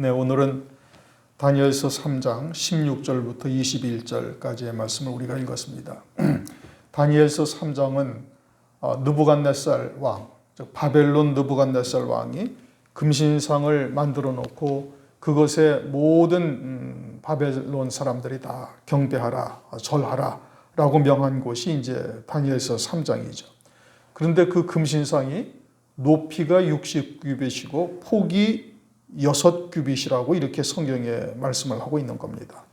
네, 오늘은 다니엘서 3장 16절부터 21절까지의 말씀을 우리가 읽었습니다. 다니엘서 3장은 느부갓네살 왕, 즉 바벨론 느부갓네살 왕이 금신상을 만들어 놓고 그것에 모든 바벨론 사람들이 다 경배하라, 절하라 라고 명한 곳이 이제 다니엘서 3장이죠. 그런데 그 금신상이 높이가 60규빗이고 폭이 6규빗이라고 이렇게 성경에 말씀을 하고 있는 겁니다.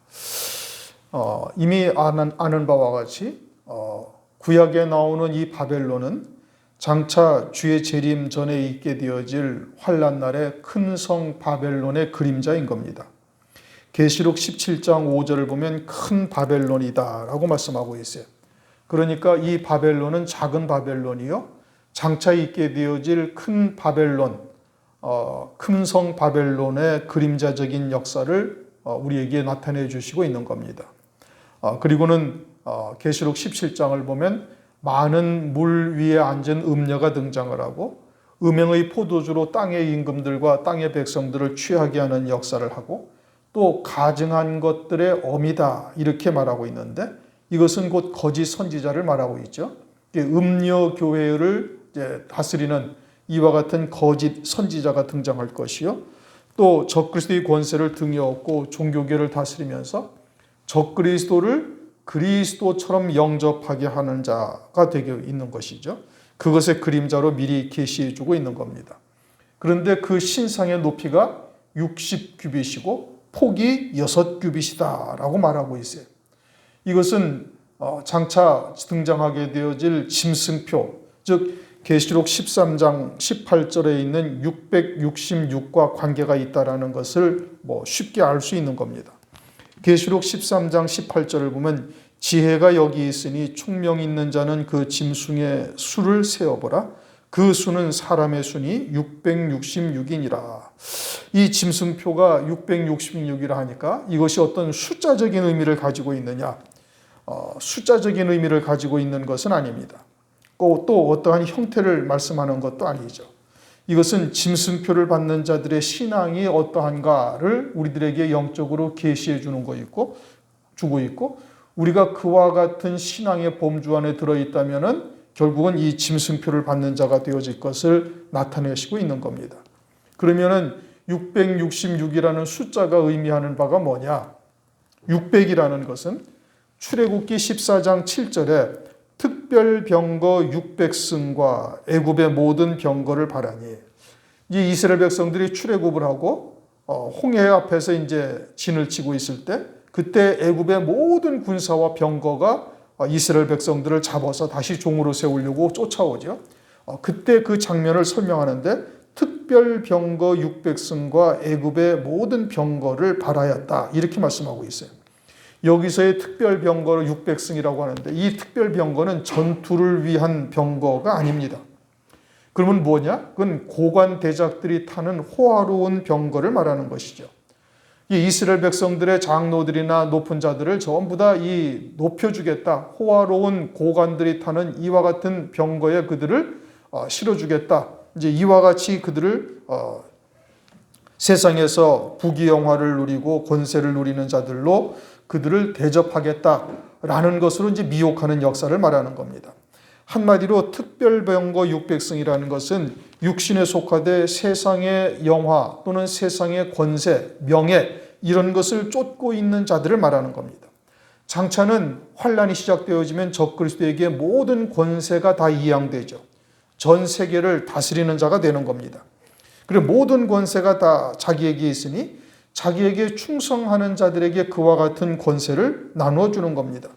이미 아는 바와 같이 구약에 나오는 이 바벨론은 장차 주의 재림 전에 있게 되어질 환란 날의 큰 성 바벨론의 그림자인 겁니다. 계시록 17장 5절을 보면 큰 바벨론이다 라고 말씀하고 있어요. 그러니까 이 바벨론은 작은 바벨론이요, 장차 있게 되어질 큰 바벨론, 큰 성 바벨론의 그림자적인 역사를 우리에게 나타내 주시고 있는 겁니다. 그리고는 계시록 17장을 보면 많은 물 위에 앉은 음녀가 등장을 하고 음행의 포도주로 땅의 임금들과 땅의 백성들을 취하게 하는 역사를 하고 또 가증한 것들의 어미다 이렇게 말하고 있는데 이것은 곧 거짓 선지자를 말하고 있죠. 음녀 교회를 다스리는 이와 같은 거짓 선지자가 등장할 것이요, 또 적그리스도의 권세를 등에 업고 종교계를 다스리면서 적그리스도를 그리스도처럼 영접하게 하는 자가 되어 있는 것이죠. 그것의 그림자로 미리 계시해 주고 있는 겁니다. 그런데 그 신상의 높이가 60규빗이고 폭이 6규빗이다 라고 말하고 있어요. 이것은 장차 등장하게 되어질 짐승표, 즉 계시록 13장 18절에 있는 666과 관계가 있다는 것을 쉽게 알 수 있는 겁니다. 계시록 13장 18절을 보면 지혜가 여기 있으니 총명 있는 자는 그 짐승의 수를 세어보라. 그 수는 사람의 수니 666이니라. 이 짐승표가 666이라 하니까 이것이 어떤 숫자적인 의미를 가지고 있느냐? 숫자적인 의미를 가지고 있는 것은 아닙니다. 또 어떠한 형태를 말씀하는 것도 아니죠. 이것은 짐승표를 받는 자들의 신앙이 어떠한가를 우리들에게 영적으로 계시해 주고 있고 우리가 그와 같은 신앙의 범주 안에 들어있다면 결국은 이 짐승표를 받는 자가 되어질 것을 나타내시고 있는 겁니다. 그러면 666이라는 숫자가 의미하는 바가 뭐냐? 600이라는 것은 출애굽기 14장 7절에 특별 병거 600승과 애굽의 모든 병거를 바라니, 이 이스라엘 백성들이 출애굽을 하고 홍해 앞에서 이제 진을 치고 있을 때 그때 애굽의 모든 군사와 병거가 이스라엘 백성들을 잡아서 다시 종으로 세우려고 쫓아오죠. 그때 그 장면을 설명하는데 특별 병거 600승과 애굽의 모든 병거를 바라였다 이렇게 말씀하고 있어요. 여기서의 특별 병거를 600승이라고 하는데 이 특별 병거는 전투를 위한 병거가 아닙니다. 그러면 뭐냐? 그건 고관 대작들이 타는 호화로운 병거를 말하는 것이죠. 이 이스라엘 백성들의 장로들이나 높은 자들을 전부 다 높여주겠다. 호화로운 고관들이 타는 이와 같은 병거에 그들을 실어주겠다. 이제 이와 같이 그들을 세상에서 부귀영화를 누리고 권세를 누리는 자들로 그들을 대접하겠다라는 것으로 이제 미혹하는 역사를 말하는 겁니다. 한마디로 특별병거 600승이라는 것은 육신에 속하되 세상의 영화 또는 세상의 권세, 명예 이런 것을 쫓고 있는 자들을 말하는 겁니다. 장차는 환란이 시작되어지면 적그리스도에게 모든 권세가 다 이양되죠. 전 세계를 다스리는 자가 되는 겁니다. 그리고 모든 권세가 다 자기에게 있으니 자기에게 충성하는 자들에게 그와 같은 권세를 나누어 주는 겁니다.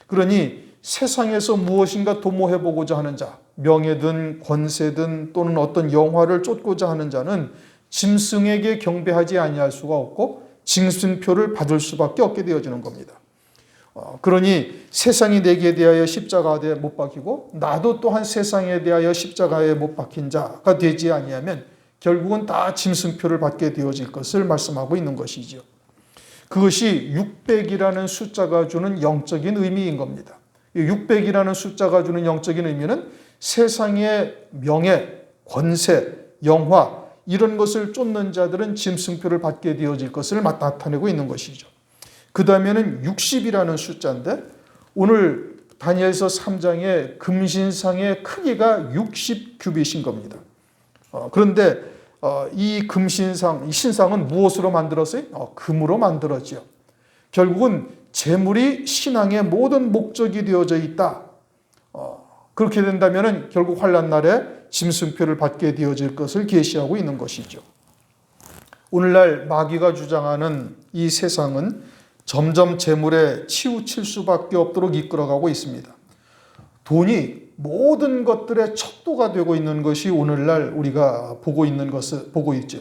그러니 세상에서 무엇인가 도모해보고자 하는 자, 명예든 권세든 또는 어떤 영화를 쫓고자 하는 자는 짐승에게 경배하지 아니할 수가 없고 짐승표를 받을 수밖에 없게 되어지는 겁니다. 그러니 세상이 내게 대하여 십자가에 못 박히고 나도 또한 세상에 대하여 십자가에 못 박힌 자가 되지 아니하면 결국은 다 짐승표를 받게 되어질 것을 말씀하고 있는 것이죠. 그것이 600이라는 숫자가 주는 영적인 의미인 겁니다. 600이라는 숫자가 주는 영적인 의미는 세상의 명예, 권세, 영화 이런 것을 쫓는 자들은 짐승표를 받게 되어질 것을 나타내고 있는 것이죠. 그 다음에는 60이라는 숫자인데 오늘 다니엘서 3장의 금신상의 크기가 60규빗인 겁니다. 그런데 이 금신상, 이 신상은 무엇으로 만들었어요? 금으로 만들었죠. 결국은 재물이 신앙의 모든 목적이 되어져 있다. 그렇게 된다면 결국 환난 날에 짐승표를 받게 되어질 것을 계시하고 있는 것이죠. 오늘날 마귀가 주장하는 이 세상은 점점 재물에 치우칠 수밖에 없도록 이끌어가고 있습니다. 돈이 모든 것들의 척도가 되고 있는 것이 오늘날 우리가 보고 있죠.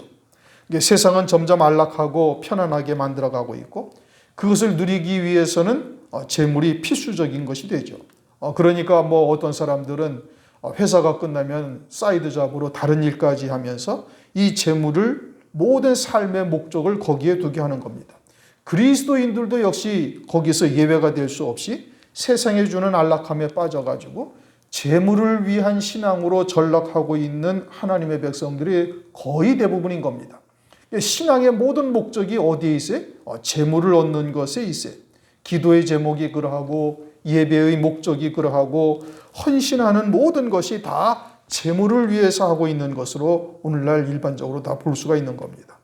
세상은 점점 안락하고 편안하게 만들어가고 있고 그것을 누리기 위해서는 재물이 필수적인 것이 되죠. 그러니까 어떤 사람들은 회사가 끝나면 사이드 잡으로 다른 일까지 하면서 이 재물을 모든 삶의 목적을 거기에 두게 하는 겁니다. 그리스도인들도 역시 거기서 예외가 될 수 없이 세상에 주는 안락함에 빠져가지고 재물을 위한 신앙으로 전락하고 있는 하나님의 백성들이 거의 대부분인 겁니다. 신앙의 모든 목적이 어디에 있어요? 재물을 얻는 것에 있어요. 기도의 제목이 그러하고 예배의 목적이 그러하고 헌신하는 모든 것이 다 재물을 위해서 하고 있는 것으로 오늘날 일반적으로 다 볼 수가 있는 겁니다.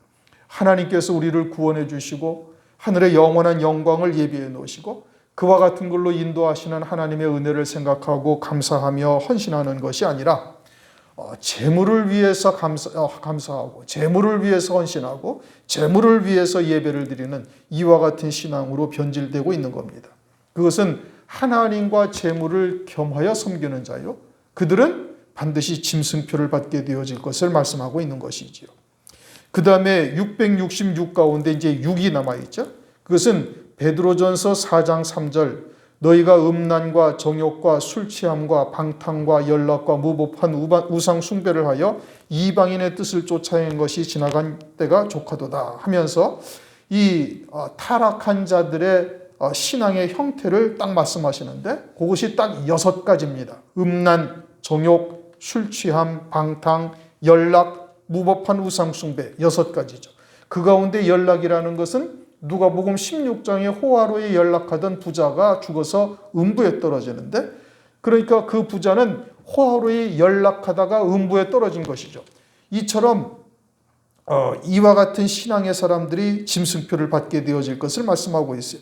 하나님께서 우리를 구원해 주시고 하늘의 영원한 영광을 예비해 놓으시고 그와 같은 걸로 인도하시는 하나님의 은혜를 생각하고 감사하며 헌신하는 것이 아니라 재물을 위해서 감사하고 재물을 위해서 헌신하고 재물을 위해서 예배를 드리는 이와 같은 신앙으로 변질되고 있는 겁니다. 그것은 하나님과 재물을 겸하여 섬기는 자요. 그들은 반드시 짐승표를 받게 되어질 것을 말씀하고 있는 것이지요. 그 다음에 666 가운데 이제 6이 남아있죠. 그것은 베드로전서 4장 3절 너희가 음란과 정욕과 술취함과 방탕과 연락과 무법한 우상 숭배를 하여 이방인의 뜻을 쫓아낸 것이 지나간 때가 족하도다 하면서 이 타락한 자들의 신앙의 형태를 딱 말씀하시는데 그것이 딱 6가지입니다. 음란, 정욕, 술취함, 방탕, 연락, 무법한 우상 숭배 6가지죠. 그 가운데 연락이라는 것은 누가복음 16장에 호화로에 연락하던 부자가 죽어서 음부에 떨어지는데 그러니까 그 부자는 호화로에 연락하다가 음부에 떨어진 것이죠. 이처럼 이와 같은 신앙의 사람들이 짐승표를 받게 되어질 것을 말씀하고 있어요.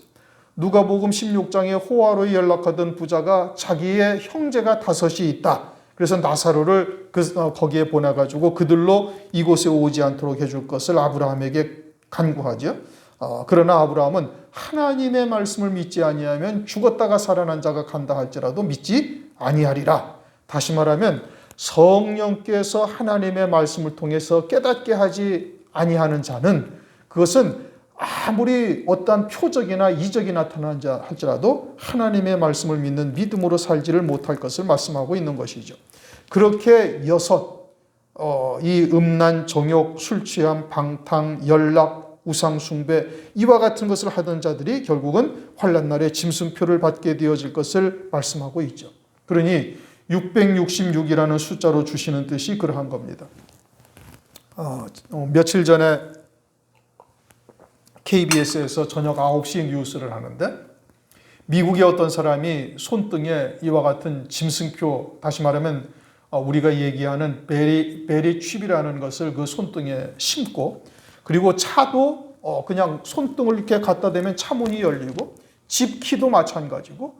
누가복음 16장에 호화로에 연락하던 부자가 자기의 형제가 5이 있다. 그래서 나사로를 거기에 보내가지고 그들로 이곳에 오지 않도록 해줄 것을 아브라함에게 간구하죠. 그러나 아브라함은 하나님의 말씀을 믿지 아니하면 죽었다가 살아난 자가 간다 할지라도 믿지 아니하리라. 다시 말하면 성령께서 하나님의 말씀을 통해서 깨닫게 하지 아니하는 자는 그것은 아무리 어떠한 표적이나 이적이 나타난 자 할지라도 하나님의 말씀을 믿는 믿음으로 살지를 못할 것을 말씀하고 있는 것이죠. 그렇게 6, 이 음란, 정욕, 술취함, 방탕, 연락, 우상 숭배 이와 같은 것을 하던 자들이 결국은 환난 날에 짐승표를 받게 되어질 것을 말씀하고 있죠. 그러니 666이라는 숫자로 주시는 뜻이 그러한 겁니다. 며칠 전에 KBS에서 저녁 9시 뉴스를 하는데 미국의 어떤 사람이 손등에 이와 같은 짐승표, 다시 말하면 우리가 얘기하는 베리 칩이라는 것을 그 손등에 심고 그리고 차도 그냥 손등을 이렇게 갖다 대면 차문이 열리고 집 키도 마찬가지고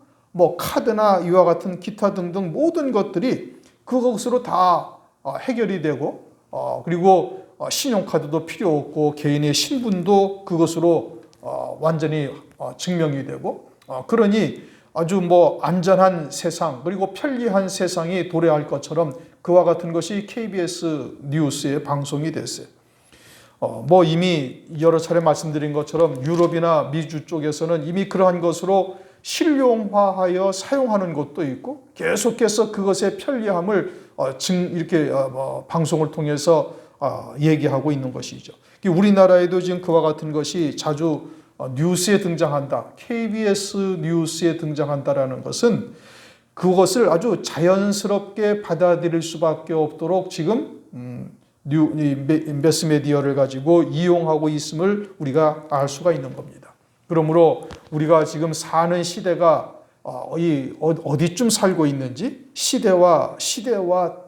카드나 이와 같은 기타 등등 모든 것들이 그것으로 다 해결이 되고 그리고 신용카드도 필요 없고 개인의 신분도 그것으로 완전히 증명이 되고 그러니 아주 안전한 세상 그리고 편리한 세상이 도래할 것처럼 그와 같은 것이 KBS 뉴스에 방송이 됐어요. 이미 여러 차례 말씀드린 것처럼 유럽이나 미주 쪽에서는 이미 그러한 것으로 실용화하여 사용하는 곳도 있고 계속해서 그것의 편리함을 이렇게 방송을 통해서 얘기하고 있는 것이죠. 우리나라에도 지금 그와 같은 것이 자주 뉴스에 등장한다. KBS 뉴스에 등장한다라는 것은 그것을 아주 자연스럽게 받아들일 수밖에 없도록 지금 매스미디어를 가지고 이용하고 있음을 우리가 알 수가 있는 겁니다. 그러므로 우리가 지금 사는 시대가 어디쯤 살고 있는지 시대와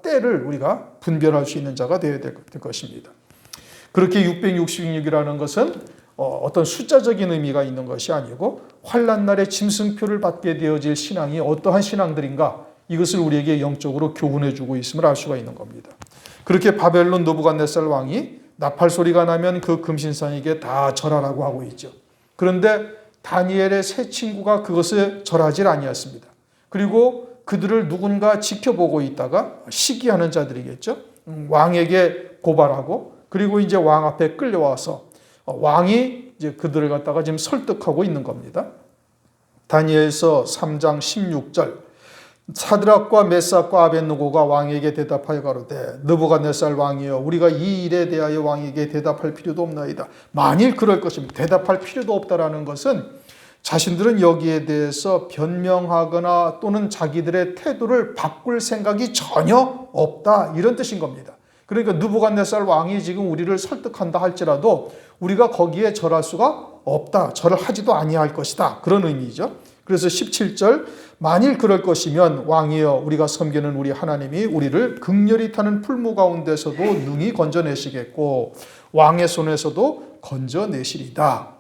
때를 우리가 분별할 수 있는 자가 되어야 될 것입니다. 그렇게 666이라는 것은 어떤 숫자적인 의미가 있는 것이 아니고 환난 날에 짐승표를 받게 되어질 신앙이 어떠한 신앙들인가, 이것을 우리에게 영적으로 교훈해 주고 있음을 알 수가 있는 겁니다. 그렇게 바벨론 느부갓네살 왕이 나팔 소리가 나면 그 금신상에게 다 절하라고 하고 있죠. 그런데 다니엘의 세 친구가 그것을 절하지 아니었습니다. 그리고 그들을 누군가 지켜보고 있다가 시기하는 자들이겠죠. 왕에게 고발하고, 그리고 이제 왕 앞에 끌려와서 왕이 이제 그들을 갖다가 지금 설득하고 있는 겁니다. 다니엘서 3장 16절. 사드락과 메삭과 아벳느고가 왕에게 대답하여 가로되 느부갓네살 왕이여, 우리가 이 일에 대하여 왕에게 대답할 필요도 없나이다. 만일 그럴 것이면, 대답할 필요도 없다라는 것은 자신들은 여기에 대해서 변명하거나 또는 자기들의 태도를 바꿀 생각이 전혀 없다, 이런 뜻인 겁니다. 그러니까 느부갓네살 왕이 지금 우리를 설득한다 할지라도 우리가 거기에 절할 수가 없다, 절을 하지도 아니할 것이다, 그런 의미죠. 그래서 17절, 만일 그럴 것이면 왕이여, 우리가 섬기는 우리 하나님이 우리를 극렬히 타는 풀무 가운데서도 능히 건져내시겠고 왕의 손에서도 건져내시리다.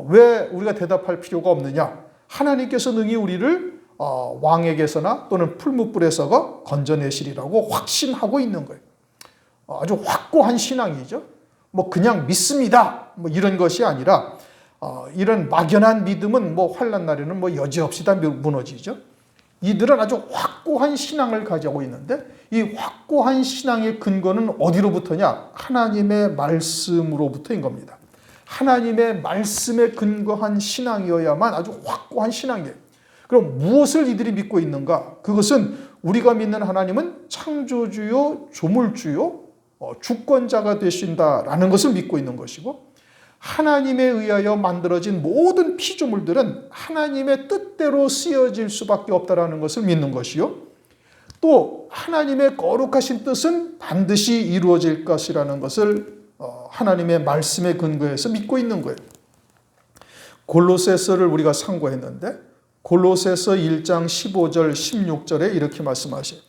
왜 우리가 대답할 필요가 없느냐? 하나님께서 능히 우리를 왕에게서나 또는 풀무불에서 건져내시리라고 확신하고 있는 거예요. 아주 확고한 신앙이죠. 그냥 믿습니다, 이런 것이 아니라 이런 막연한 믿음은 환난 날에는 여지없이 다 무너지죠. 이들은 아주 확고한 신앙을 가지고 있는데 이 확고한 신앙의 근거는 어디로부터냐? 하나님의 말씀으로부터인 겁니다. 하나님의 말씀에 근거한 신앙이어야만 아주 확고한 신앙이에요. 그럼 무엇을 이들이 믿고 있는가? 그것은 우리가 믿는 하나님은 창조주요, 조물주요, 주권자가 되신다라는 것을 믿고 있는 것이고, 하나님에 의하여 만들어진 모든 피조물들은 하나님의 뜻대로 쓰여질 수밖에 없다라는 것을 믿는 것이요, 또 하나님의 거룩하신 뜻은 반드시 이루어질 것이라는 것을 하나님의 말씀에 근거해서 믿고 있는 거예요. 골로새서를 우리가 상고했는데 골로새서 1장 15절 16절에 이렇게 말씀하셔요.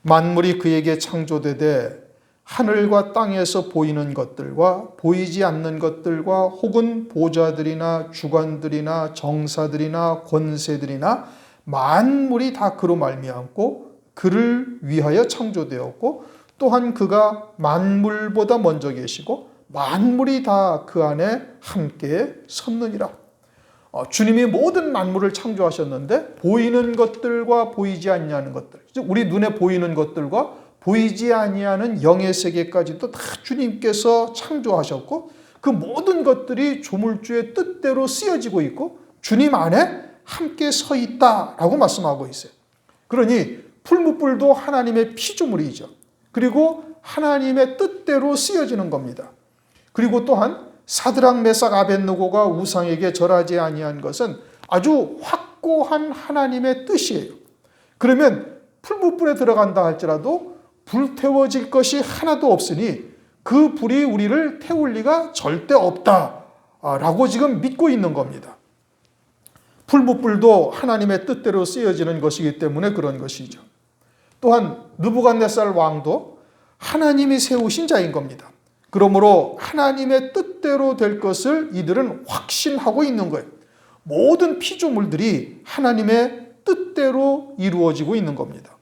만물이 그에게 창조되되 하늘과 땅에서 보이는 것들과 보이지 않는 것들과 혹은 보좌들이나 주관들이나 정사들이나 권세들이나 만물이 다 그로 말미암고 그를 위하여 창조되었고 또한 그가 만물보다 먼저 계시고 만물이 다 그 안에 함께 섰느니라. 주님이 모든 만물을 창조하셨는데 보이는 것들과 보이지 아니하는 것들, 우리 눈에 보이는 것들과 보이지 아니하는 영의 세계까지도 다 주님께서 창조하셨고 그 모든 것들이 조물주의 뜻대로 쓰여지고 있고 주님 안에 함께 서 있다라고 말씀하고 있어요. 그러니 풀무불도 하나님의 피조물이죠. 그리고 하나님의 뜻대로 쓰여지는 겁니다. 그리고 또한 사드락 메삭 아벳느고가 우상에게 절하지 아니한 것은 아주 확고한 하나님의 뜻이에요. 그러면 풀무불에 들어간다 할지라도 불태워질 것이 하나도 없으니 그 불이 우리를 태울 리가 절대 없다라고 지금 믿고 있는 겁니다. 풀무불도 하나님의 뜻대로 쓰여지는 것이기 때문에 그런 것이죠. 또한 느부갓네살 왕도 하나님이 세우신 자인 겁니다. 그러므로 하나님의 뜻대로 될 것을 이들은 확신하고 있는 거예요. 모든 피조물들이 하나님의 뜻대로 이루어지고 있는 겁니다.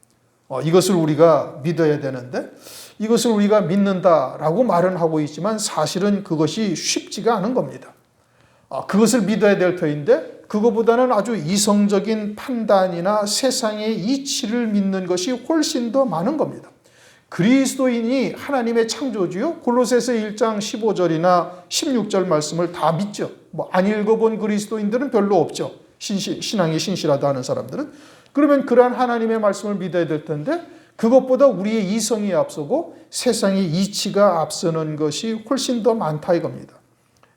이것을 우리가 믿어야 되는데 이것을 우리가 믿는다라고 말은 하고 있지만 사실은 그것이 쉽지가 않은 겁니다. 그것을 믿어야 될 터인데 그거보다는 아주 이성적인 판단이나 세상의 이치를 믿는 것이 훨씬 더 많은 겁니다. 그리스도인이 하나님의 창조주요, 골로새서 1장 15절이나 16절 말씀을 다 믿죠. 안 읽어본 그리스도인들은 별로 없죠. 신앙이 신실하다 하는 사람들은. 그러면 그러한 하나님의 말씀을 믿어야 될 텐데 그것보다 우리의 이성이 앞서고 세상의 이치가 앞서는 것이 훨씬 더 많다 이겁니다.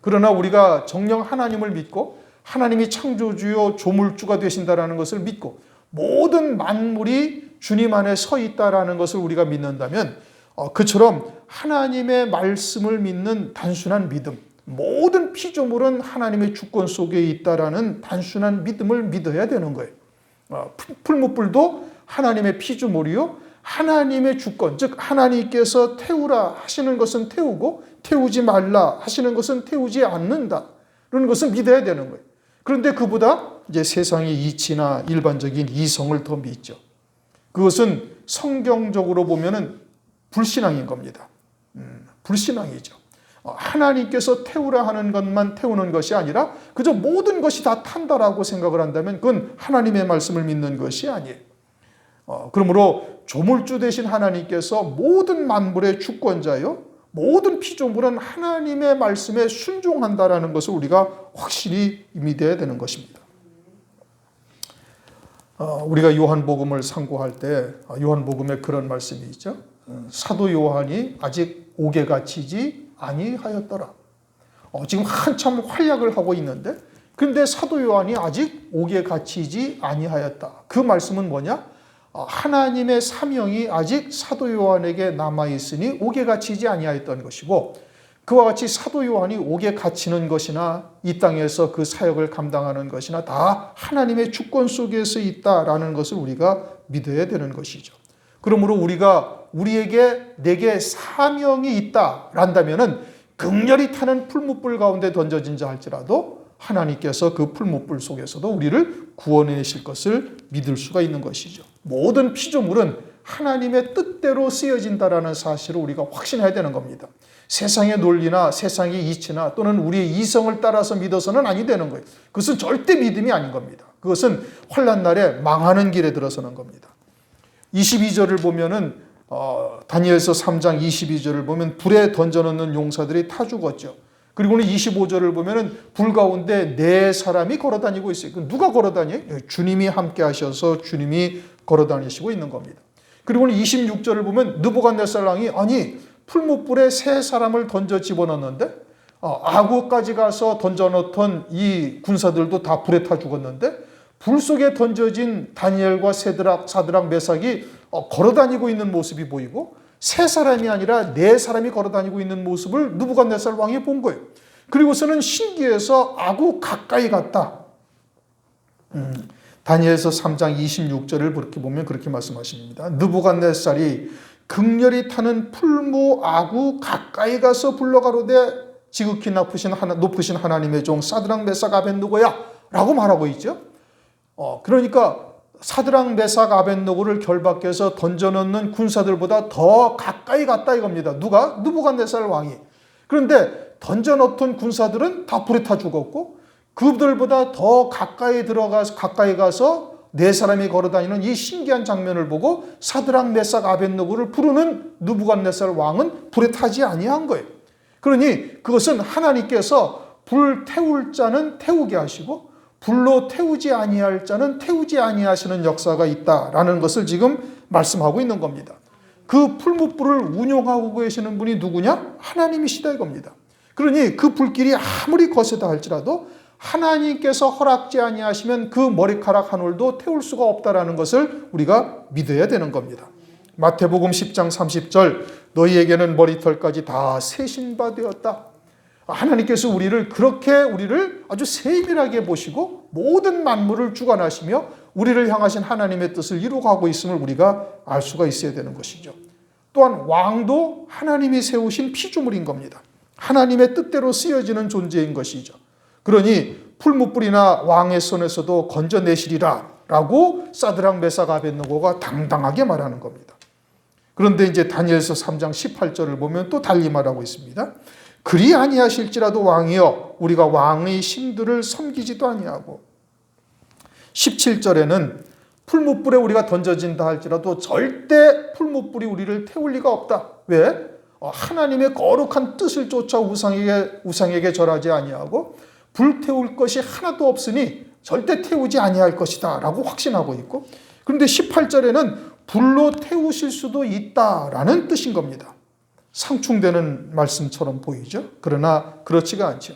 그러나 우리가 정녕 하나님을 믿고 하나님이 창조주요 조물주가 되신다라는 것을 믿고 모든 만물이 주님 안에 서 있다라는 것을 우리가 믿는다면 그처럼 하나님의 말씀을 믿는 단순한 믿음, 모든 피조물은 하나님의 주권 속에 있다라는 단순한 믿음을 믿어야 되는 거예요. 풀무불도 하나님의 피조물이요, 하나님의 주권, 즉 하나님께서 태우라 하시는 것은 태우고 태우지 말라 하시는 것은 태우지 않는다. 그런 것을 믿어야 되는 거예요. 그런데 그보다 이제 세상의 이치나 일반적인 이성을 더 믿죠. 그것은 성경적으로 보면은 불신앙인 겁니다. 불신앙이죠. 하나님께서 태우라 하는 것만 태우는 것이 아니라 그저 모든 것이 다 탄다라고 생각을 한다면 그건 하나님의 말씀을 믿는 것이 아니에요. 그러므로 조물주 되신 하나님께서 모든 만물의 주권자요, 모든 피조물은 하나님의 말씀에 순종한다라는 것을 우리가 확실히 믿어야 되는 것입니다. 우리가 요한복음을 상고할 때 요한복음에 그런 말씀이 있죠. 사도 요한이 아직 옥에 갇히지 아니하였더라. 지금 한참 활약을 하고 있는데 근데 사도 요한이 아직 옥에 갇히지 아니하였다. 그 말씀은 뭐냐? 하나님의 사명이 아직 사도 요한에게 남아있으니 옥에 갇히지 아니하였던 것이고, 그와 같이 사도 요한이 옥에 갇히는 것이나 이 땅에서 그 사역을 감당하는 것이나 다 하나님의 주권 속에서 있다라는 것을 우리가 믿어야 되는 것이죠. 그러므로 우리에게 내게 사명이 있다란다면은 극렬히 타는 풀무불 가운데 던져진 자 할지라도 하나님께서 그 풀무불 속에서도 우리를 구원해내실 것을 믿을 수가 있는 것이죠. 모든 피조물은 하나님의 뜻대로 쓰여진다라는 사실을 우리가 확신해야 되는 겁니다. 세상의 논리나 세상의 이치나 또는 우리의 이성을 따라서 믿어서는 아니 되는 거예요. 그것은 절대 믿음이 아닌 겁니다. 그것은 환난 날에 망하는 길에 들어서는 겁니다. 22절을 보면은 다니엘서 3장 22절을 보면 불에 던져놓는 용사들이 타 죽었죠. 그리고는 25절을 보면은 불 가운데 네 사람이 걸어다니고 있어요. 누가 걸어다녀요? 주님이 함께 하셔서 주님이 걸어다니시고 있는 겁니다. 그리고는 26절을 보면 느부갓네살 왕이 아니 풀무불에 세 사람을 던져 집어넣는데 아구까지 가서 던져놓던 이 군사들도 다 불에 타 죽었는데 불 속에 던져진 다니엘과 사드락 메삭이 걸어다니고 있는 모습이 보이고 세 사람이 아니라 네 사람이 걸어다니고 있는 모습을 느부갓네살 왕이 본 거예요. 그리고서는 신기해서 아구 가까이 갔다. 다니엘서 3장 26절을 그렇게 보면 그렇게 말씀하십니다. 느부갓네살이 극렬히 타는 풀무 아구 가까이 가서 불러가로되 지극히 높으신 하나님의 종 사드락 메삭 아벳느고야 라고 말하고 있죠. 그러니까 사드락 메삭 아벳느고를 결박해서 던져놓는 군사들보다 더 가까이 갔다 이겁니다. 누가? 느부갓네살 왕이. 그런데 던져놓던 군사들은 다 불에 타 죽었고 그들보다 더 가까이 가서 네 사람이 걸어다니는 이 신기한 장면을 보고 사드락 메삭 아벳느고를 부르는 느부갓네살 왕은 불에 타지 아니한 거예요. 그러니 그것은 하나님께서 불 태울 자는 태우게 하시고 불로 태우지 아니할 자는 태우지 아니하시는 역사가 있다라는 것을 지금 말씀하고 있는 겁니다. 그 풀무불을 운용하고 계시는 분이 누구냐? 하나님이시다 이겁니다. 그러니 그 불길이 아무리 거세다 할지라도 하나님께서 허락지 아니하시면 그 머리카락 한 올도 태울 수가 없다라는 것을 우리가 믿어야 되는 겁니다. 마태복음 10장 30절 너희에게는 머리털까지 다 세신 바 되었다. 하나님께서 우리를 아주 세밀하게 보시고 모든 만물을 주관하시며 우리를 향하신 하나님의 뜻을 이루어가고 있음을 우리가 알 수가 있어야 되는 것이죠. 또한 왕도 하나님이 세우신 피조물인 겁니다. 하나님의 뜻대로 쓰여지는 존재인 것이죠. 그러니 풀무불이나 왕의 손에서도 건져내시리라 라고 사드락 메삭 아벳느고가 당당하게 말하는 겁니다. 그런데 이제 다니엘서 3장 18절을 보면 또 달리 말하고 있습니다. 그리 아니하실지라도 왕이여 우리가 왕의 신들을 섬기지도 아니하고 17절에는 풀무불에 우리가 던져진다 할지라도 절대 풀무불이 우리를 태울 리가 없다. 왜? 하나님의 거룩한 뜻을 쫓아 우상에게 절하지 아니하고 불태울 것이 하나도 없으니 절대 태우지 아니할 것이다 라고 확신하고 있고 그런데 18절에는 불로 태우실 수도 있다라는 뜻인 겁니다. 상충되는 말씀처럼 보이죠. 그러나 그렇지가 않죠.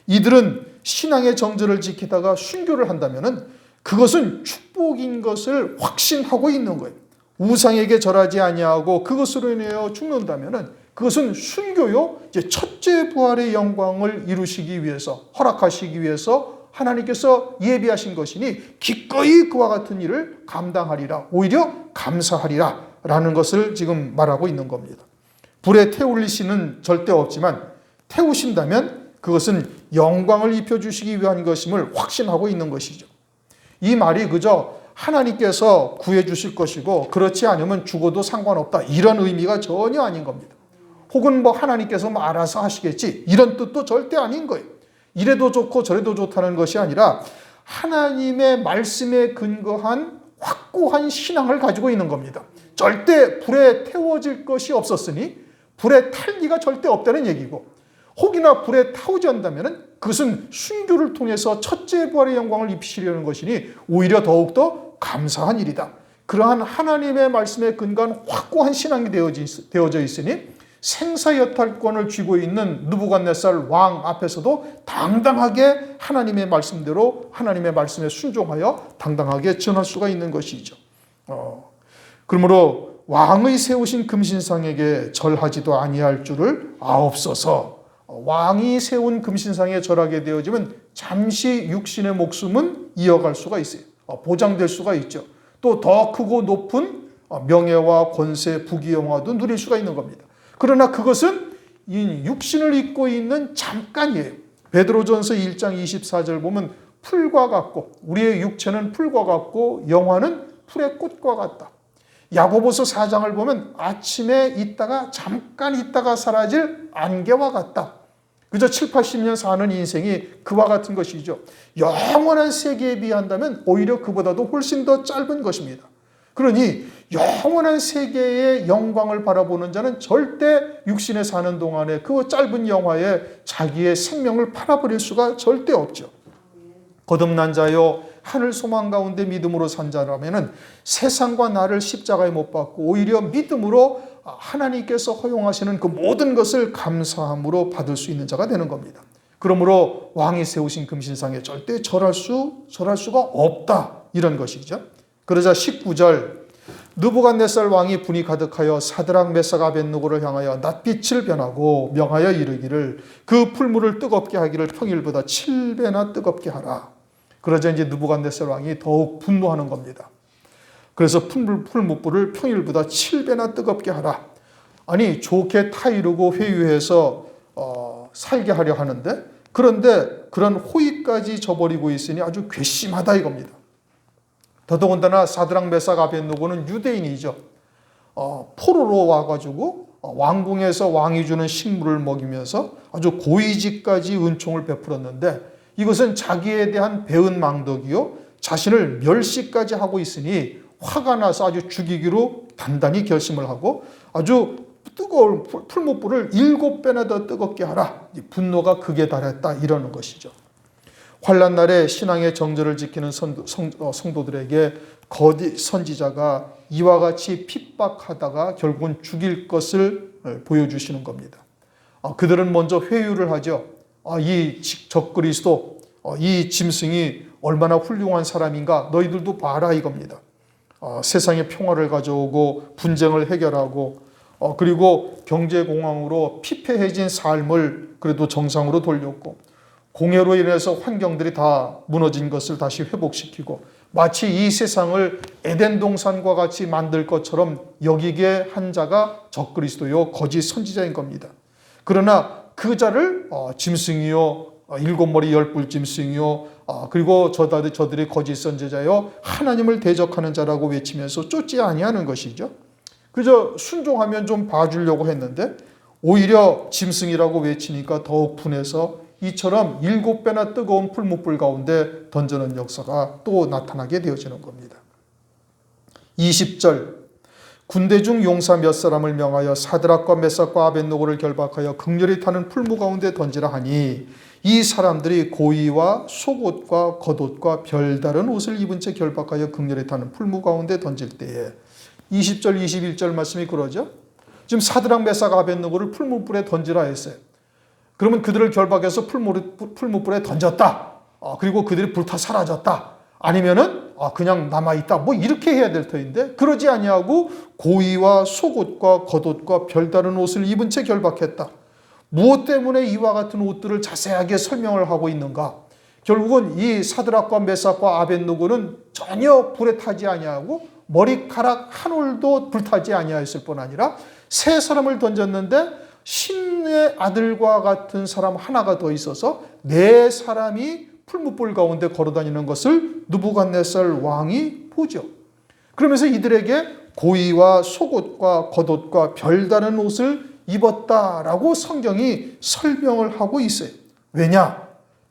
이들은 신앙의 정절을 지키다가 순교를 한다면 그것은 축복인 것을 확신하고 있는 거예요. 우상에게 절하지 아니하고 그것으로 인하여 죽는다면은 그것은 순교요, 이제 첫째 부활의 영광을 이루시기 위해서, 허락하시기 위해서 하나님께서 예비하신 것이니 기꺼이 그와 같은 일을 감당하리라, 오히려 감사하리라 라는 것을 지금 말하고 있는 겁니다. 불에 태우리시는 절대 없지만 태우신다면 그것은 영광을 입혀주시기 위한 것임을 확신하고 있는 것이죠. 이 말이 그저 하나님께서 구해주실 것이고 그렇지 않으면 죽어도 상관없다 이런 의미가 전혀 아닌 겁니다. 혹은 하나님께서 알아서 하시겠지 이런 뜻도 절대 아닌 거예요. 이래도 좋고 저래도 좋다는 것이 아니라 하나님의 말씀에 근거한 확고한 신앙을 가지고 있는 겁니다. 절대 불에 태워질 것이 없었으니 불에 탈 리가 절대 없다는 얘기고, 혹이나 불에 타오지 않는다면 그것은 순교를 통해서 첫째 부활의 영광을 입히시려는 것이니 오히려 더욱더 감사한 일이다. 그러한 하나님의 말씀에 근거한 확고한 신앙이 되어져 있으니 생사여탈권을 쥐고 있는 느부갓네살 왕 앞에서도 당당하게 하나님의 말씀대로 하나님의 말씀에 순종하여 당당하게 전할 수가 있는 것이죠. 그러므로 왕의 세우신 금신상에게 절하지도 아니할 줄을 아옵소서. 왕이 세운 금신상에 절하게 되어지면 잠시 육신의 목숨은 이어갈 수가 있어요. 보장될 수가 있죠. 또 더 크고 높은 명예와 권세, 부귀영화도 누릴 수가 있는 겁니다. 그러나 그것은 이 육신을 입고 있는 잠깐이에요. 베드로전서 1장 24절 보면 풀과 같고, 우리의 육체는 풀과 같고 영화는 풀의 꽃과 같다. 야고보서 4장을 보면 아침에 있다가 잠깐 있다가 사라질 안개와 같다. 그저 7, 80년 사는 인생이 그와 같은 것이죠. 영원한 세계에 비한다면 오히려 그보다도 훨씬 더 짧은 것입니다. 그러니 영원한 세계의 영광을 바라보는 자는 절대 육신에 사는 동안에 그 짧은 영화에 자기의 생명을 팔아버릴 수가 절대 없죠. 거듭난 자요 하늘 소망 가운데 믿음으로 산 자라면 세상과 나를 십자가에 못 박고 오히려 믿음으로 하나님께서 허용하시는 그 모든 것을 감사함으로 받을 수 있는 자가 되는 겁니다. 그러므로 왕이 세우신 금신상에 절대 절할 수가 없다 이런 것이죠. 그러자 19절 느부갓네살 왕이 분이 가득하여 사드락 메삭 아벳느고를 향하여 낯빛을 변하고 명하여 이르기를 그 풀물을 뜨겁게 하기를 평일보다 7배나 뜨겁게 하라. 그러자 이제 느부갓네살 왕이 더욱 분노하는 겁니다. 그래서 풀무불을 평일보다 7배나 뜨겁게 하라. 아니 좋게 타이르고 회유해서 살게 하려 하는데, 그런데 그런 호의까지 저버리고 있으니 아주 괘씸하다 이겁니다. 더더군다나 사드락 메삭 아벳느고는 유대인이죠. 포로로 와가지고 왕궁에서 왕이 주는 식물을 먹이면서 아주 고위직까지 은총을 베풀었는데 이것은 자기에 대한 배은 망덕이요 자신을 멸시까지 하고 있으니 화가 나서 아주 죽이기로 단단히 결심을 하고 아주 뜨거운 풀무불을 7배나 더 뜨겁게 하라. 분노가 극에 달했다 이러는 것이죠. 환난 날에 신앙의 정절을 지키는 성도들에게 거짓 선지자가 이와 같이 핍박하다가 결국은 죽일 것을 보여주시는 겁니다. 그들은 먼저 회유를 하죠. 이 적그리스도, 이 짐승이 얼마나 훌륭한 사람인가 너희들도 봐라 이겁니다. 세상에 평화를 가져오고 분쟁을 해결하고 그리고 경제공황으로 피폐해진 삶을 그래도 정상으로 돌렸고 공해로 인해서 환경들이 다 무너진 것을 다시 회복시키고 마치 이 세상을 에덴 동산과 같이 만들 것처럼 여기게 한 자가 적그리스도요 거짓 선지자인 겁니다. 그러나 그 자를 짐승이요 7머리 10뿔 짐승이요 그리고 저들이 거짓 선지자요 하나님을 대적하는 자라고 외치면서 쫓지 아니하는 것이죠. 그저 순종하면 좀 봐주려고 했는데 오히려 짐승이라고 외치니까 더욱 분해서 이처럼 7배나 뜨거운 풀무불 가운데 던져놓은 역사가 또 나타나게 되어지는 겁니다. 20절 군대 중 용사 몇 사람을 명하여 사드락과 메삭과 아벳느고를 결박하여 극렬히 타는 풀무 가운데 던지라 하니 이 사람들이 고이와 속옷과 겉옷과 별다른 옷을 입은 채 결박하여 극렬히 타는 풀무 가운데 던질 때에 20절 21절 말씀이 그러죠. 지금 사드락 메삭 아벳느고를 풀무불에 던지라 했어요. 그러면 그들을 결박해서 풀무불에 던졌다. 그리고 그들이 불타 사라졌다. 아니면은 그냥 남아있다 뭐 이렇게 해야 될 터인데 그러지 아니하고 고의와 속옷과 겉옷과 별다른 옷을 입은 채 결박했다. 무엇 때문에 이와 같은 옷들을 자세하게 설명을 하고 있는가? 결국은 이 사드락과 메삭과 아벳느고는 전혀 불에 타지 아니하고 머리카락 한 올도 불타지 아니하였을 뿐 아니라 세 사람을 던졌는데 신의 아들과 같은 사람 하나가 더 있어서 네 사람이 풀무불 가운데 걸어다니는 것을 느부갓네살 왕이 보죠. 그러면서 이들에게 고의와 속옷과 겉옷과 별다른 옷을 입었다라고 성경이 설명을 하고 있어요. 왜냐?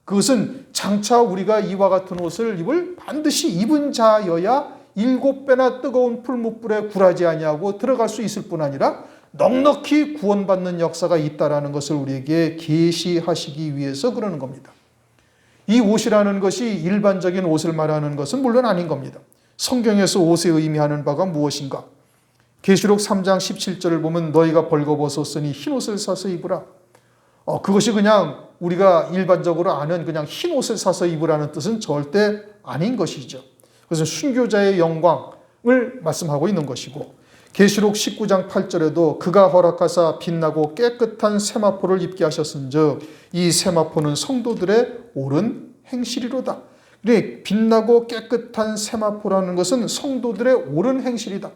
그것은 장차 우리가 이와 같은 옷을 반드시 입은 자여야 7배나 뜨거운 풀무불에 굴하지 아니하고 들어갈 수 있을 뿐 아니라 넉넉히 구원받는 역사가 있다라는 것을 우리에게 계시하시기 위해서 그러는 겁니다. 이 옷이라는 것이 일반적인 옷을 말하는 것은 물론 아닌 겁니다. 성경에서 옷에 의미하는 바가 무엇인가? 계시록 3장 17절을 보면 너희가 벌거벗었으니 흰옷을 사서 입으라. 그것이 그냥 우리가 일반적으로 아는 그냥 흰옷을 사서 입으라는 뜻은 절대 아닌 것이죠. 그래서 순교자의 영광을 말씀하고 있는 것이고 계시록 19장 8절에도 그가 허락하사 빛나고 깨끗한 세마포를 입게 하셨은즉 이 세마포는 성도들의 옳은 행실이로다. 빛나고 깨끗한 세마포라는 것은 성도들의 옳은 행실이다.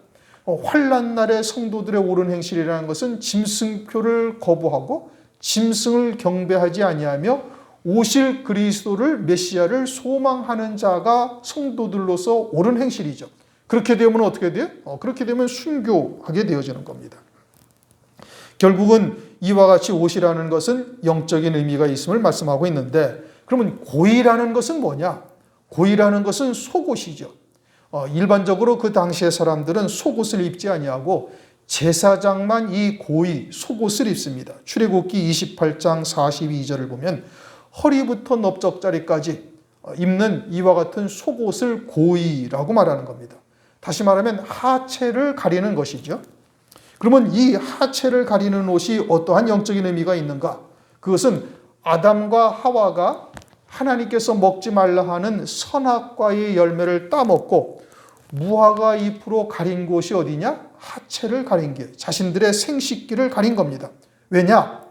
환난 날의 성도들의 옳은 행실이라는 것은 짐승표를 거부하고 짐승을 경배하지 아니하며 오실 그리스도를 메시아를 소망하는 자가 성도들로서 옳은 행실이죠. 그렇게 되면 어떻게 돼요? 그렇게 되면 순교하게 되어지는 겁니다. 결국은 이와 같이 옷이라는 것은 영적인 의미가 있음을 말씀하고 있는데 그러면 고의라는 것은 뭐냐? 고의라는 것은 속옷이죠. 일반적으로 그 당시의 사람들은 속옷을 입지 아니하고 제사장만 이 고의 속옷을 입습니다. 출애굽기 28장 42절을 보면 허리부터 넓적자리까지 입는 이와 같은 속옷을 고의라고 말하는 겁니다. 다시 말하면 하체를 가리는 것이죠. 그러면 이 하체를 가리는 옷이 어떠한 영적인 의미가 있는가? 그것은 아담과 하와가 하나님께서 먹지 말라 하는 선악과의 열매를 따먹고 무화과 잎으로 가린 곳이 어디냐? 하체를 가린 게 자신들의 생식기를 가린 겁니다. 왜냐?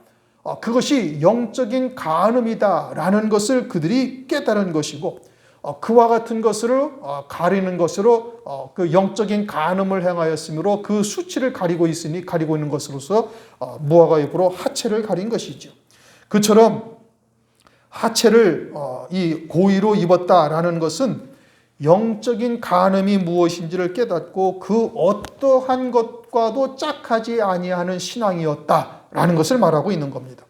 그것이 영적인 간음이다라는 것을 그들이 깨달은 것이고 그와 같은 것을 가리는 것으로 그 영적인 간음을 행하였으므로 그 수치를 가리고 있는 것으로서 무화과 잎으로 하체를 가린 것이죠. 그처럼 하체를 이 고의로 입었다라는 것은 영적인 간음이 무엇인지를 깨닫고 그 어떠한 것과도 짝하지 아니하는 신앙이었다라는 것을 말하고 있는 겁니다.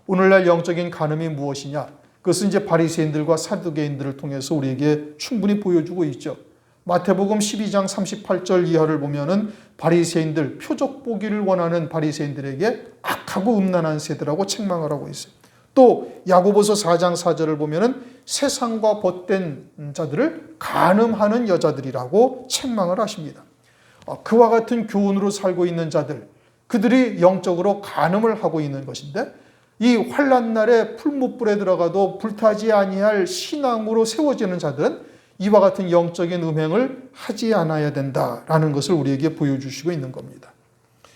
오늘날 영적인 간음이 무엇이냐? 그것은 이제 바리새인들과 사두개인들을 통해서 우리에게 충분히 보여주고 있죠. 마태복음 12장 38절 이하를 보면은 바리새인들, 표적 보기를 원하는 바리새인들에게 악하고 음란한 세대라고 책망을 하고 있어요. 또 야고보서 4장 4절을 보면은 세상과 벗된 자들을 간음하는 여자들이라고 책망을 하십니다. 그와 같은 교훈으로 살고 있는 자들, 그들이 영적으로 간음을 하고 있는 것인데 이 환난 날에 풀무불에 들어가도 불타지 아니할 신앙으로 세워지는 자들은 이와 같은 영적인 음행을 하지 않아야 된다라는 것을 우리에게 보여주시고 있는 겁니다.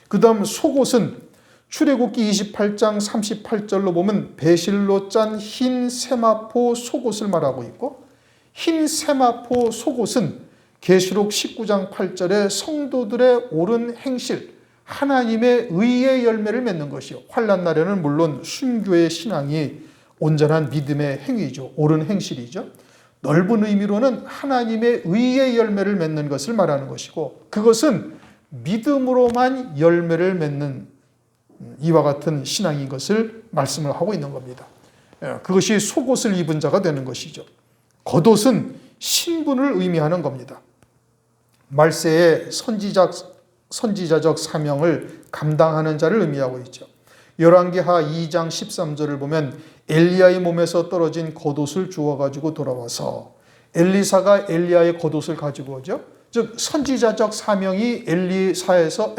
그 다음 속옷은 출애굽기 28장 38절로 보면 배실로 짠 흰 세마포 속옷을 말하고 있고 흰 세마포 속옷은 계시록 19장 8절에 성도들의 옳은 행실, 하나님의 의의 열매를 맺는 것이요. 환난 날에는 물론 순교의 신앙이 온전한 믿음의 행위죠. 옳은 행실이죠. 넓은 의미로는 하나님의 의의 열매를 맺는 것을 말하는 것이고 그것은 믿음으로만 열매를 맺는 이와 같은 신앙인 것을 말씀을 하고 있는 겁니다. 그것이 속옷을 입은 자가 되는 것이죠. 겉옷은 신분을 의미하는 겁니다. 말세의 선지자적 사명을 감당하는 자를 의미하고 있죠. 열왕기하 2장 13절을 보면 엘리야의 몸에서 떨어진 겉옷을 주워가지고 돌아와서 엘리사가 엘리야의 겉옷을 가지고 오죠. 즉 선지자적 사명이 엘리야에서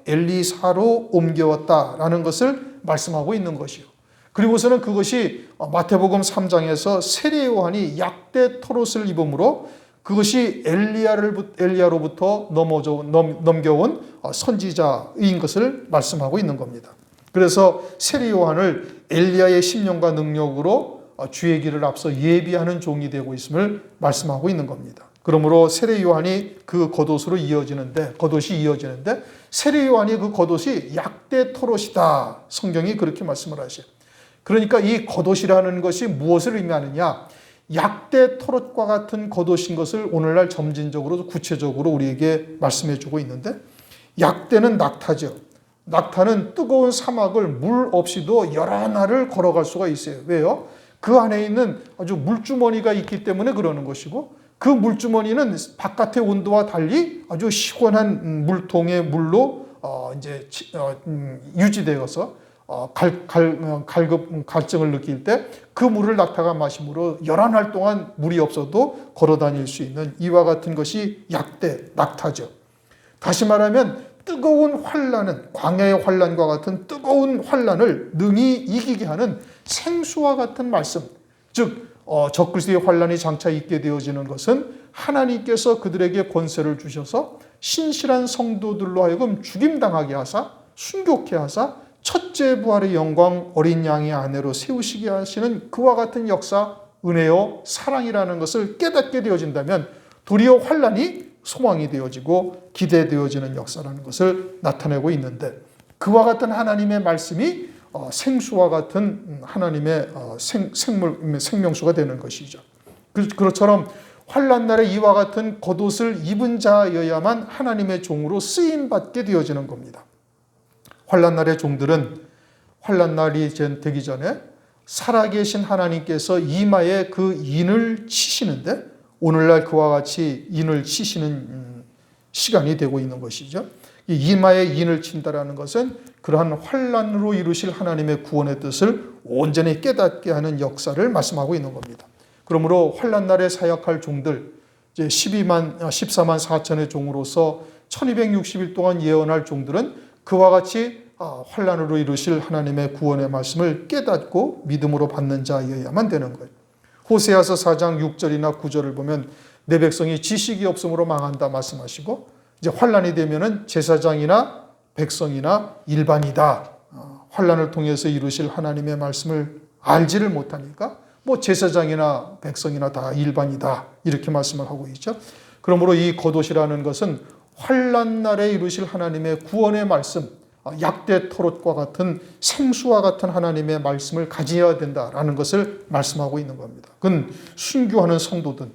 엘리사로 옮겨왔다라는 것을 말씀하고 있는 것이요. 그리고서는 그것이 마태복음 3장에서 세례 요한이 약대 털옷을 입음으로 그것이 엘리야로부터 넘겨온 선지자인 것을 말씀하고 있는 겁니다. 그래서 세례 요한을 엘리야의 심령과 능력으로 주의 길을 앞서 예비하는 종이 되고 있음을 말씀하고 있는 겁니다. 그러므로 세례 요한이 그 겉옷이 이어지는데 세례 요한이 그 겉옷이 약대 토롯이다. 성경이 그렇게 말씀을 하셔요. 그러니까 이 겉옷이라는 것이 무엇을 의미하느냐? 약대 토롯과 같은 겉옷인 것을 오늘날 점진적으로 구체적으로 우리에게 말씀해 주고 있는데, 약대는 낙타죠. 낙타는 뜨거운 사막을 물 없이도 여러 날을 걸어갈 수가 있어요. 왜요? 그 안에 있는 아주 물주머니가 있기 때문에 그러는 것이고, 그 물주머니는 바깥의 온도와 달리 아주 시원한 물통의 물로 유지되어서 갈증을 느낄 때 그 물을 낙타가 마심으로 여러 날 동안 물이 없어도 걸어 다닐 수 있는 이와 같은 것이 약대, 낙타죠. 다시 말하면 뜨거운 환난은, 광야의 환난과 같은 뜨거운 환난을 능히 이기게 하는 생수와 같은 말씀, 즉 적그리스도의 환난이 장차 있게 되어지는 것은 하나님께서 그들에게 권세를 주셔서 신실한 성도들로 하여금 죽임당하게 하사 순교케 하사 첫째 부활의 영광 어린 양의 아내로 세우시게 하시는 그와 같은 역사, 은혜요 사랑이라는 것을 깨닫게 되어진다면 도리어 환난이 소망이 되어지고 기대되어지는 역사라는 것을 나타내고 있는데, 그와 같은 하나님의 말씀이 생수와 같은 하나님의 생명수가 되는 것이죠. 그렇처럼 환난 날에 이와 같은 겉옷을 입은 자여야만 하나님의 종으로 쓰임받게 되어지는 겁니다. 환난 날의 종들은 환난 날이 되기 전에 살아계신 하나님께서 이마에 그 인을 치시는데, 오늘날 그와 같이 인을 치시는 시간이 되고 있는 것이죠. 이 이마에 인을 친다라는 것은 그러한 환난으로 이루실 하나님의 구원의 뜻을 온전히 깨닫게 하는 역사를 말씀하고 있는 겁니다. 그러므로 환난 날에 사역할 종들, 이제 14만 4천의 종으로서 1260일 동안 예언할 종들은 그와 같이 환난으로 이루실 하나님의 구원의 말씀을 깨닫고 믿음으로 받는 자여야만 되는 거예요. 호세아서 4장 6절이나 9절을 보면 내 백성이 지식이 없음으로 망한다 말씀하시고, 이제 환난이 되면은 제사장이나 백성이나 일반이다. 환난을 통해서 이루실 하나님의 말씀을 알지를 못하니까 뭐 제사장이나 백성이나 다 일반이다. 이렇게 말씀을 하고 있죠. 그러므로 이 겉옷이라는 것은 환난 날에 이루실 하나님의 구원의 말씀, 약대 토롯과 같은 생수와 같은 하나님의 말씀을 가져야 된다라는 것을 말씀하고 있는 겁니다. 그건 순교하는 성도든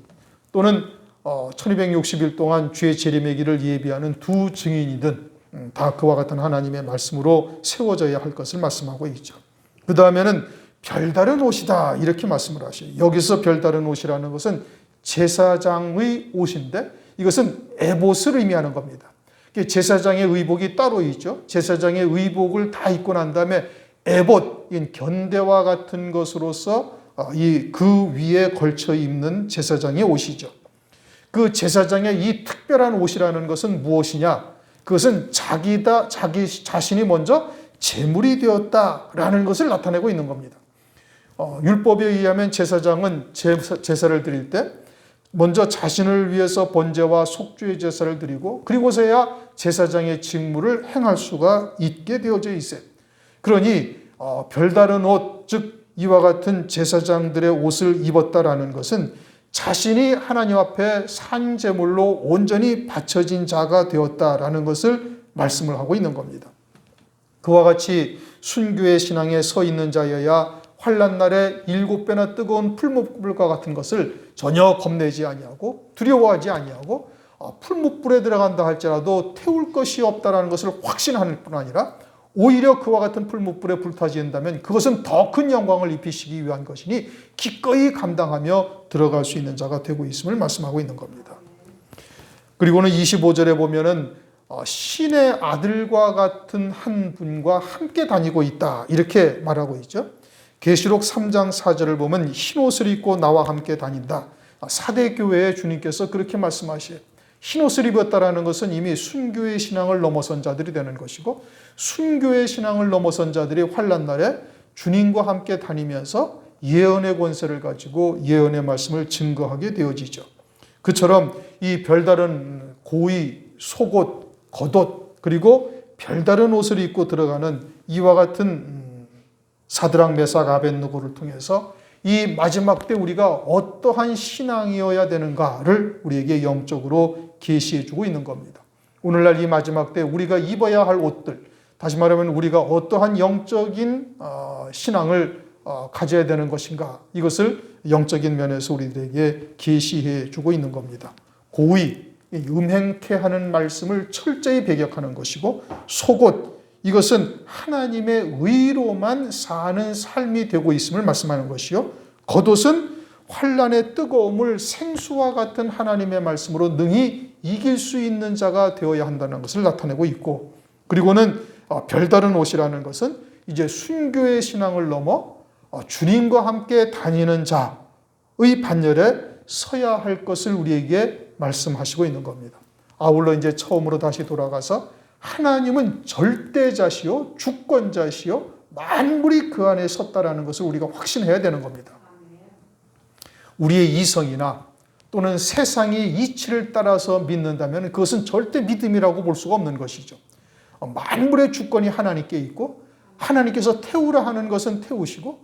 또는 1260일 동안 주의 재림의 예비하는 두 증인이든 다 그와 같은 하나님의 말씀으로 세워져야 할 것을 말씀하고 있죠. 그 다음에는 별다른 옷이다 이렇게 말씀을 하셔요. 여기서 별다른 옷이라는 것은 제사장의 옷인데 이것은 에봇을 의미하는 겁니다. 제사장의 의복이 따로 있죠. 제사장의 의복을 다 입고 난 다음에 에봇, 견대와 같은 것으로서 그 위에 걸쳐 입는 제사장의 옷이죠. 그 제사장의 이 특별한 옷이라는 것은 무엇이냐? 그것은 자기 자신이 먼저 제물이 되었다라는 것을 나타내고 있는 겁니다. 율법에 의하면 제사장은 제사를 드릴 때 먼저 자신을 위해서 번제와 속죄의 제사를 드리고 그리고서야 제사장의 직무를 행할 수가 있게 되어져 있어요. 그러니 별다른 옷, 즉 이와 같은 제사장들의 옷을 입었다라는 것은 자신이 하나님 앞에 산 제물로 온전히 바쳐진 자가 되었다라는 것을 말씀을 하고 있는 겁니다. 그와 같이 순교의 신앙에 서 있는 자여야 환난 날에 7배나 뜨거운 풀무불과 같은 것을 전혀 겁내지 아니하고 두려워하지 아니하고 풀무불에 들어간다 할지라도 태울 것이 없다라는 것을 확신할 뿐 아니라 오히려 그와 같은 풀무불에 불타지는다면 그것은 더 큰 영광을 입히시기 위한 것이니 기꺼이 감당하며 들어갈 수 있는 자가 되고 있음을 말씀하고 있는 겁니다. 그리고는 25절에 보면은 신의 아들과 같은 한 분과 함께 다니고 있다 이렇게 말하고 있죠. 계시록 3장 4절을 보면 흰옷을 입고 나와 함께 다닌다. 사대 교회에 주님께서 그렇게 말씀하셔요. 흰옷을 입었다라는 것은 이미 순교의 신앙을 넘어선 자들이 되는 것이고 순교의 신앙을 넘어선 자들이 환난 날에 주님과 함께 다니면서 예언의 권세를 가지고 예언의 말씀을 증거하게 되어지죠. 그처럼 이 별다른 고의, 속옷, 겉옷, 그리고 별다른 옷을 입고 들어가는 이와 같은 사드락, 메삭, 아벳느고를 통해서 이 마지막 때 우리가 어떠한 신앙이어야 되는가를 우리에게 영적으로 계시해 주고 있는 겁니다. 오늘날 이 마지막 때 우리가 입어야 할 옷들, 다시 말하면 우리가 어떠한 영적인 신앙을 가져야 되는 것인가, 이것을 영적인 면에서 우리들에게 계시해 주고 있는 겁니다. 고의, 음행케 하는 말씀을 철저히 배격하는 것이고, 속옷, 이것은 하나님의 의로만 사는 삶이 되고 있음을 말씀하는 것이요, 겉옷은 환난의 뜨거움을 생수와 같은 하나님의 말씀으로 능히 이길 수 있는 자가 되어야 한다는 것을 나타내고 있고, 그리고는 별다른 옷이라는 것은 이제 순교의 신앙을 넘어 주님과 함께 다니는 자의 반열에 서야 할 것을 우리에게 말씀하시고 있는 겁니다. 아울러 이제 처음으로 다시 돌아가서 하나님은 절대자시요 주권자시요 만물이 그 안에 섰다라는 것을 우리가 확신해야 되는 겁니다. 우리의 이성이나 또는 세상의 이치를 따라서 믿는다면 그것은 절대 믿음이라고 볼 수가 없는 것이죠. 만물의 주권이 하나님께 있고, 하나님께서 태우라 하는 것은 태우고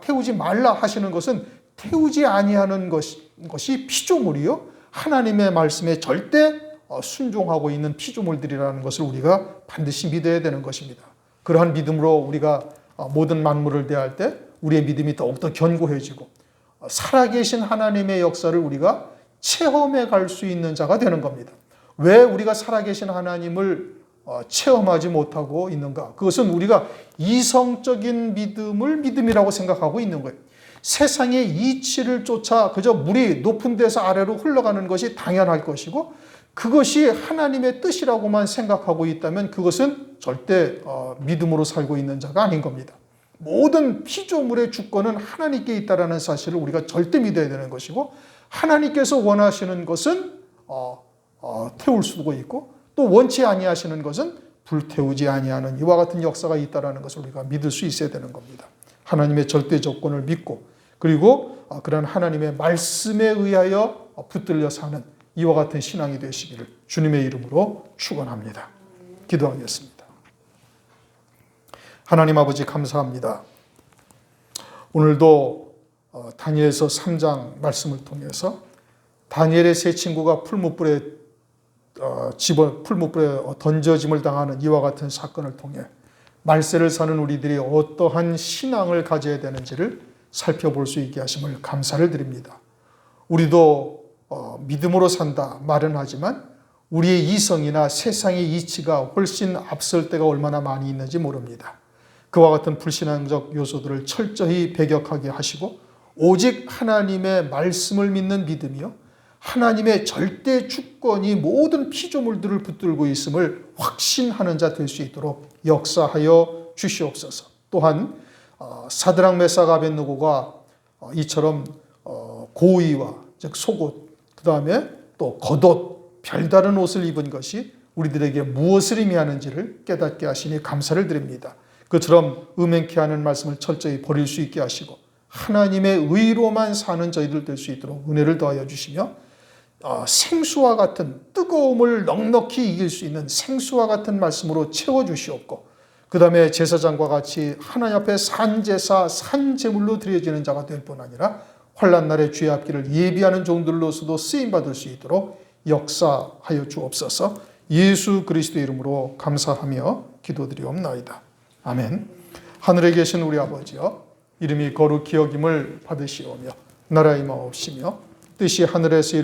태우지 말라 하시는 것은 태우지 아니하는 것이 피조물이요, 하나님의 말씀에 절대 순종하고 있는 피조물들이라는 것을 우리가 반드시 믿어야 되는 것입니다. 그러한 믿음으로 우리가 모든 만물을 대할 때 우리의 믿음이 더욱더 견고해지고 살아계신 하나님의 역사를 우리가 체험해 갈 수 있는 자가 되는 겁니다. 왜 우리가 살아계신 하나님을 체험하지 못하고 있는가? 그것은 우리가 이성적인 믿음을 믿음이라고 생각하고 있는 거예요. 세상의 이치를 쫓아 그저 물이 높은 데서 아래로 흘러가는 것이 당연할 것이고, 그것이 하나님의 뜻이라고만 생각하고 있다면 그것은 절대 믿음으로 살고 있는 자가 아닌 겁니다. 모든 피조물의 주권은 하나님께 있다는 사실을 우리가 절대 믿어야 되는 것이고, 하나님께서 원하시는 것은 태울 수도 있고, 또 원치 아니하시는 것은 불태우지 아니하는 이와 같은 역사가 있다는 것을 우리가 믿을 수 있어야 되는 겁니다. 하나님의 절대 조건을 믿고, 그리고 그런 하나님의 말씀에 의하여 붙들려 사는 이와 같은 신앙이 되시기를 주님의 이름으로 축원합니다. 기도하겠습니다. 하나님 아버지, 감사합니다. 오늘도 다니엘서 3장 말씀을 통해서 다니엘의 세 친구가 풀무불에 던져짐을 당하는 이와 같은 사건을 통해 말세를 사는 우리들이 어떠한 신앙을 가져야 되는지를 살펴볼 수 있게 하심을 감사를 드립니다. 우리도 믿음으로 산다 말은 하지만 우리의 이성이나 세상의 이치가 훨씬 앞설 때가 얼마나 많이 있는지 모릅니다. 그와 같은 불신앙적 요소들을 철저히 배격하게 하시고, 오직 하나님의 말씀을 믿는 믿음이요, 하나님의 절대 주권이 모든 피조물들을 붙들고 있음을 확신하는 자 될 수 있도록 역사하여 주시옵소서. 또한 사드락, 메삭, 아벳느고가 이처럼 고의와 즉 속옷, 그 다음에 또 겉옷, 별다른 옷을 입은 것이 우리들에게 무엇을 의미하는지를 깨닫게 하시니 감사를 드립니다. 그처럼 음행케 하는 말씀을 철저히 버릴 수 있게 하시고 하나님의 의로만 사는 저희들 될 수 있도록 은혜를 더하여 주시며, 생수와 같은 뜨거움을 넉넉히 이길 수 있는 생수와 같은 말씀으로 채워주시옵고, 그 다음에 제사장과 같이 하나님 앞에 산제사, 산제물로 드려지는 자가 될 뿐 아니라 환난 날에 주의 앞길을 예비하는 종들로서도 쓰임받을 수 있도록 역사하여 주옵소서. 예수 그리스도의 이름으로 감사하며 기도드리옵나이다. 아멘. 하늘에 계신 우리 아버지여, 이름이 거룩히 여김을 받으시오며 나라의 마옵시며 뜻이 하늘에서 이룬